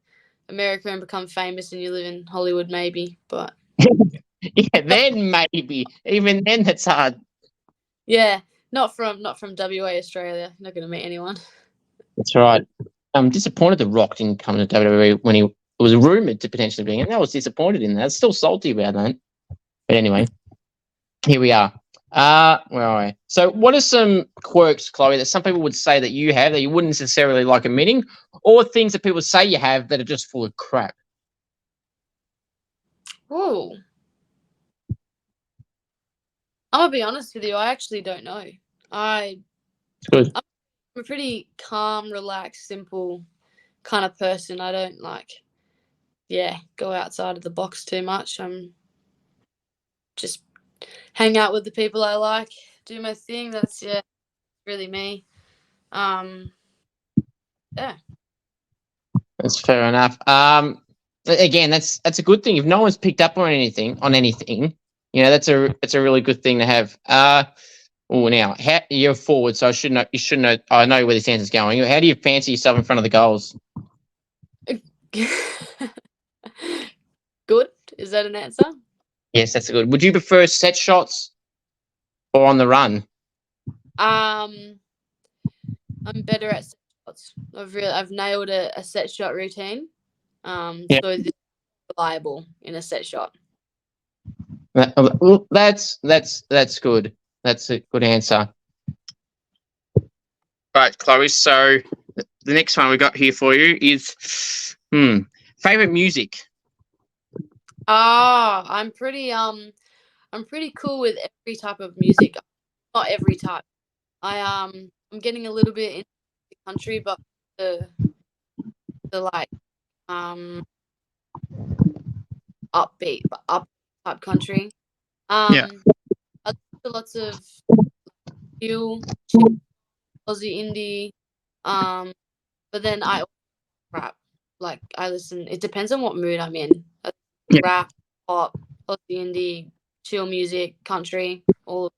America and become famous and you live in Hollywood, maybe, but yeah, then maybe. Even then, that's hard. Yeah, not from WA, Australia. Not going to meet anyone. That's right. I'm disappointed The Rock didn't come to WWE when he was rumoured to potentially be in. And I was disappointed in that. Still salty about that. But anyway, here we are. Where are we? So what are some quirks, Chloe, that some people would say that you have that you wouldn't necessarily like admitting, or things that people say you have that are just full of crap? Oh. I'm going to be honest with you. I actually don't know. I'm a pretty calm, relaxed, simple kind of person. I don't go outside of the box too much. Just hang out with the people I like, do my thing. That's really me. Yeah. That's fair enough. Again, that's a good thing. If no one's picked up on anything, that's a really good thing to have. Now you're forward, so you should know. I know where this answer's going. How do you fancy yourself in front of the goals? Good. Is that an answer? Yes, that's good. Would you prefer set shots or on the run? I'm better at set shots. I've nailed a set shot routine. So this is reliable in a set shot. That's good. That's a good answer. Right, Chloe. So the next one we got here for you is favorite music. I'm pretty cool with every type of music. Not every type. I'm getting a little bit into the country, but the like upbeat but up type country. I listen to lots of chill Aussie indie. But then I rap. Like I listen. It depends on what mood I'm in. Rap, pop, Aussie indie, chill music, country, all.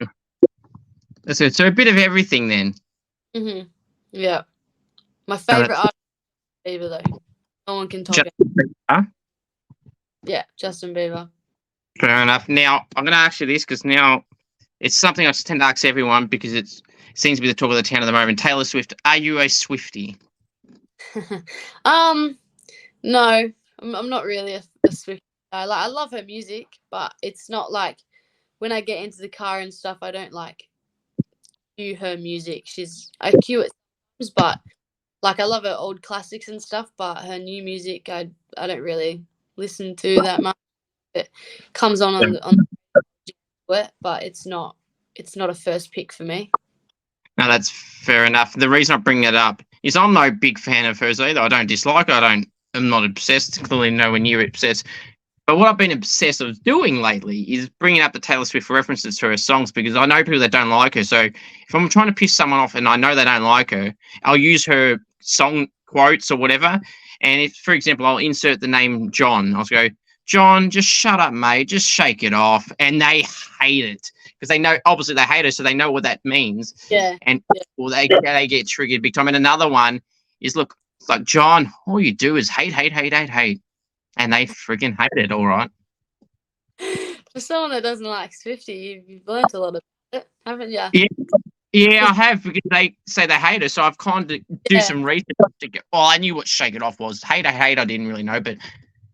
That's it. So a bit of everything then. Yeah. My favorite artist is Bieber though. No one can top it. Yeah, Justin Bieber. Fair enough. Now I'm going to ask you this because now it's something I tend to ask everyone because it seems to be the talk of the town at the moment. Taylor Swift, are you a Swiftie? No, I'm not really a Swiftie. I love her music, but it's not like when I get into the car and stuff, I don't like cue her music. I cue it sometimes, but like I love her old classics and stuff, but her new music I don't really listen to that much. It comes on the but it's not a first pick for me. No, that's fair enough. The reason I bring that up is I'm no big fan of hers either. I don't dislike her. I'm not obsessed. Clearly nowhere near obsessed. But what I've been obsessed of doing lately is bringing up the Taylor Swift references to her songs because I know people that don't like her. So if I'm trying to piss someone off and I know they don't like her, I'll use her song quotes or whatever. And if, for example, I'll insert the name John. I'll go, John, just shut up, mate. Just shake it off. And they hate it because they know, obviously they hate her, so they know what that means. Yeah. And well, they get triggered big time. And another one is, look, it's like, John, all you do is hate. And they freaking hate it, all right. For someone that doesn't like Swiftie, you've learnt a lot about it, haven't you? Yeah, I have because they say they hate her, so I've kind of do some research to get. Well, I knew what Shake It Off was. Hate, I didn't really know, but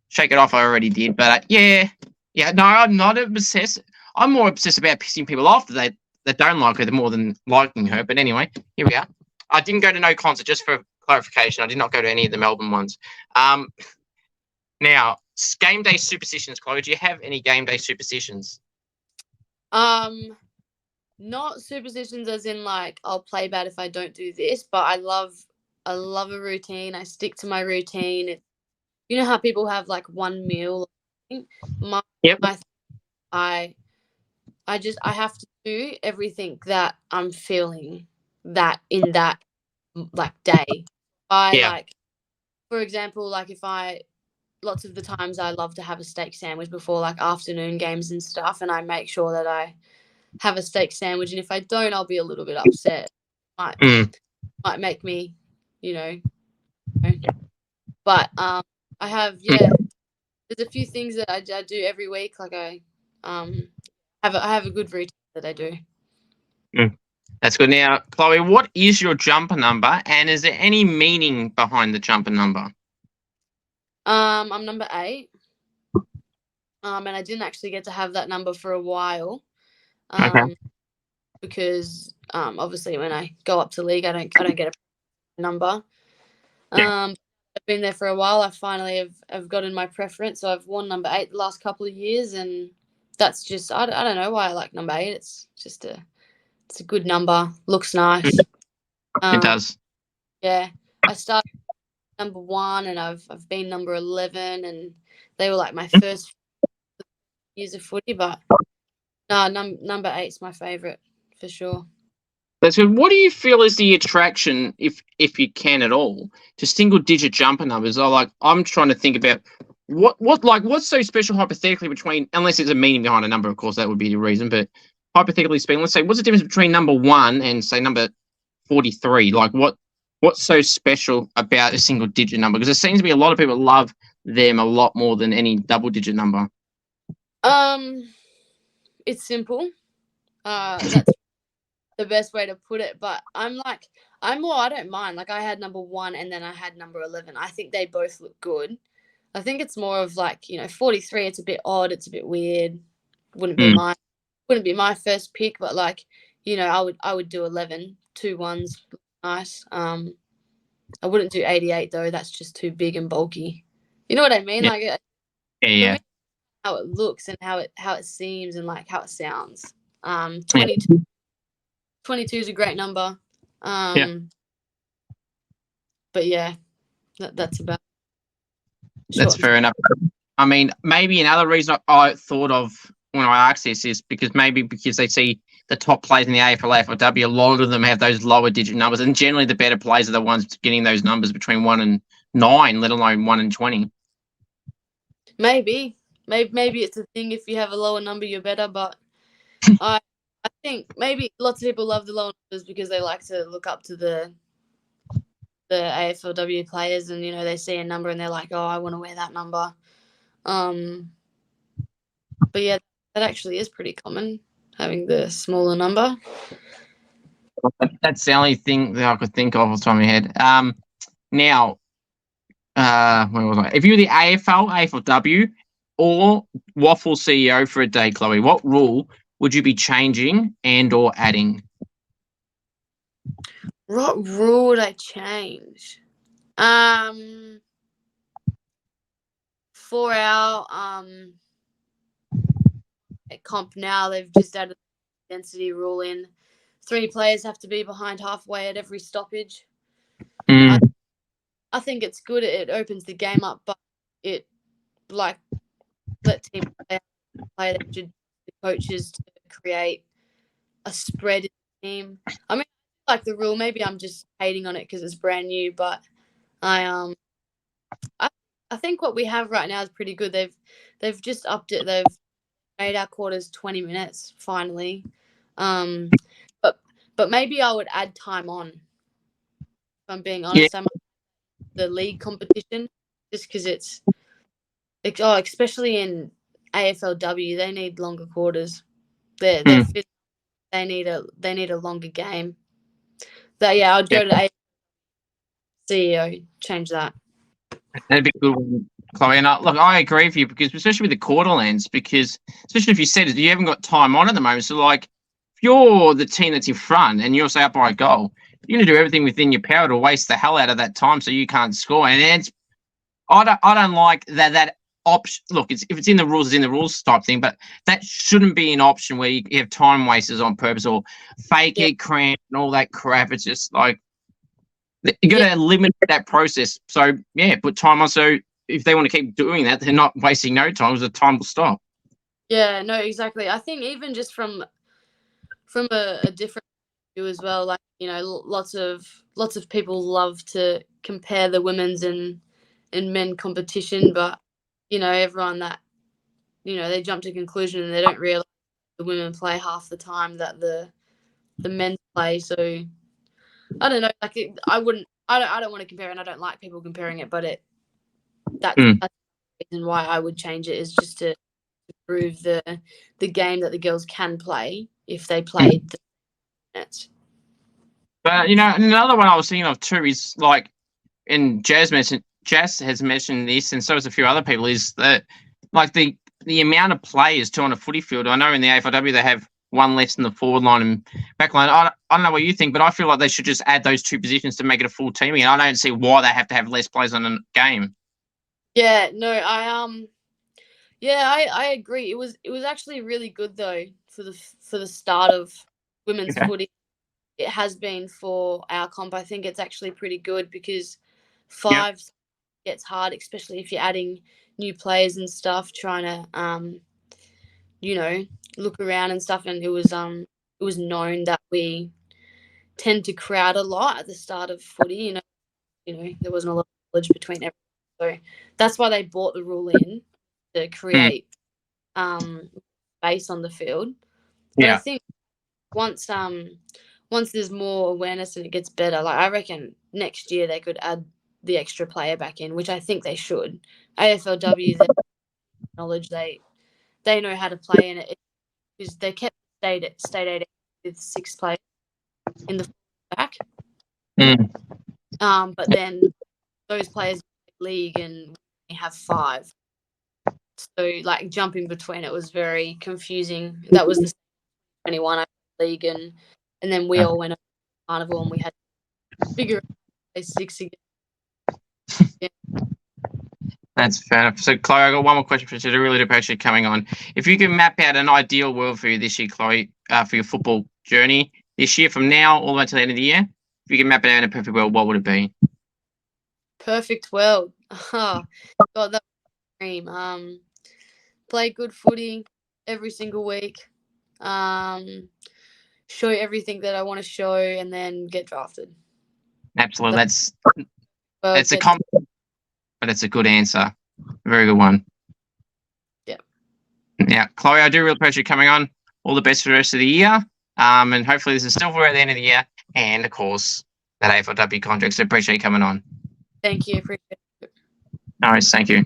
Shake It Off I already did. But yeah. No, I'm not obsessed. I'm more obsessed about pissing people off that don't like her more than liking her. But anyway, here we are. I didn't go to no concert, just for clarification. I did not go to any of the Melbourne ones. Now, game day superstitions, Chloe. Do you have any game day superstitions? Not superstitions as in like I'll play bad if I don't do this, but I love a routine. I stick to my routine. You know how people have like one meal. I have to do everything that I'm feeling that in that like day. Like, for example, like lots of the times I love to have a steak sandwich before like afternoon games and stuff, and I make sure that I have a steak sandwich, and if I don't, I'll be a little bit upset. Might make me, but I have there's a few things that I do every week. Like I have a good routine that I do. That's good. Now, Chloe, what is your jumper number, and is there any meaning behind the jumper number? I'm number 8. And I didn't actually get to have that number for a while. Because obviously when I go up to league, I don't get a number. I've been there for a while. I finally have gotten my preference. So I've worn number 8 the last couple of years, and that's just I don't know why I like number 8. It's just it's a good number. Looks nice. It does. Yeah, I started number 1 and I've been number 11, and they were like my first years of footy. But no, number 8's my favourite for sure. That's good. What do you feel is the attraction, if you can at all, to single-digit jumper numbers? I'm trying to think about what's so special hypothetically between, unless there's a meaning behind a number, of course that would be the reason. But hypothetically speaking, let's say, what's the difference between number 1 and say number 43? Like what's so special about a single-digit number? Because it seems to be a lot of people love them a lot more than any double-digit number. It's simple. That's the best way to put it. But I don't mind. Like, I had number 1 and then I had number 11. I think they both look good. I think it's more of like, 43. It's a bit odd. It's a bit weird. Wouldn't be my first pick, but like, I would do 11. 2 1s, nice. I wouldn't do 88 though. That's just too big and bulky. You know what I mean? Yeah. Like, Yeah. how it looks and how it seems and like how it sounds. 22 is a great number. But yeah, that's about. That's fair enough. I mean, maybe another reason I thought of when I asked this is because they see the top players in the AFLW, a lot of them have those lower digit numbers, and generally the better players are the ones getting those numbers between 1 and 9, let alone 1 and 20. Maybe it's a thing. If you have a lower number, you're better. But I think maybe lots of people love the lower numbers because they like to look up to the AFLW players, and they see a number and they're like, oh, I want to wear that number. But yeah, that actually is pretty common, having the smaller number. That's the only thing that I could think of off the top of my head. Now, where was I? If you were the AFLW, or Waffle CEO for a day, Chloe, what rule would you be changing and or adding? What rule would I change? For our comp now, they've just added the density rule in. 3 players have to be behind halfway at every stoppage. I think it's good. It opens the game up, but it let team play the coaches to create a spread in the team. I mean, I like the rule. Maybe I'm just hating on it because it's brand new, but I think what we have right now is pretty good. They've just upped it. They've made our quarters 20 minutes finally. But maybe I would add time on. If I'm being honest, I'm the league competition just because it's especially in AFLW, they need longer quarters. They're fit. They need a longer game. But yeah, I'd go to the CEO, change that. That'd be a good one, Chloe. And I agree with you, because especially with the quarterlands, because especially if you said it, you haven't got time on at the moment. So like, if you're the team that's in front and you're say up by a goal, you're gonna do everything within your power to waste the hell out of that time so you can't score. And I don't like that option. Look, if it's in the rules, it's in the rules type thing, but that shouldn't be an option where you have time wasters on purpose or fake it, cramp, and all that crap. It's just like, you got to limit that process. So yeah, put time on. So if they want to keep doing that, they're not wasting no time, because the time will stop. Yeah, no, exactly. I think even just from a different view as well, like, lots of people love to compare the women's and men competition, but everyone that they jump to conclusion and they don't realize the women play half the time that the men play. So I don't know, like I don't want to compare, and I don't like people comparing it, but that's the reason why I would change it, is just to prove the game that the girls can play if they played the minutes. But another one I was thinking of too is like, and Jas has mentioned this, and so has a few other people, is that like the amount of players on a footy field. I know in the AFLW they have one less in the forward line and back line. I don't know what you think, but I feel like they should just add those 2 positions to make it a full team. And I don't see why they have to have less players on a game. Yeah, no, I agree. It was actually really good though for the start of women's footy. It has been for our comp. I think it's actually pretty good, because 5 gets hard, especially if you're adding new players and stuff, trying to look around and stuff. And it was known that we tend to crowd a lot at the start of footy. There wasn't a lot of knowledge between everyone, so that's why they brought the rule in to create space on the field. But I think once there's more awareness and it gets better, like I reckon next year they could add the extra player back in, which I think they should. AFLW, the knowledge, they know how to play in it, because they kept state aid with 6 players in the back. But then those players league and we have 5. So like jumping between it was very confusing. That was the 21 league, and then we all went to carnival and we had to figure out 6 again. That's fair enough. So, Chloe, I got one more question for you. I really appreciate you coming on. If you can map out an ideal world for you this year, Chloe, for your football journey this year, from now all the way to the end of the year, if you can map it out in a perfect world, what would it be? Perfect world. Oh, God, that's a dream. Play good footy every single week. Show everything that I want to show, and then get drafted. Absolutely. That's a common, but it's a good answer. Very good one. Yeah. Yeah, Chloe, I do really appreciate you coming on. All the best for the rest of the year. And hopefully there's a silver at the end of the year. And, of course, that AFLW contract. So appreciate you coming on. Thank you. Appreciate it. All right. Thank you.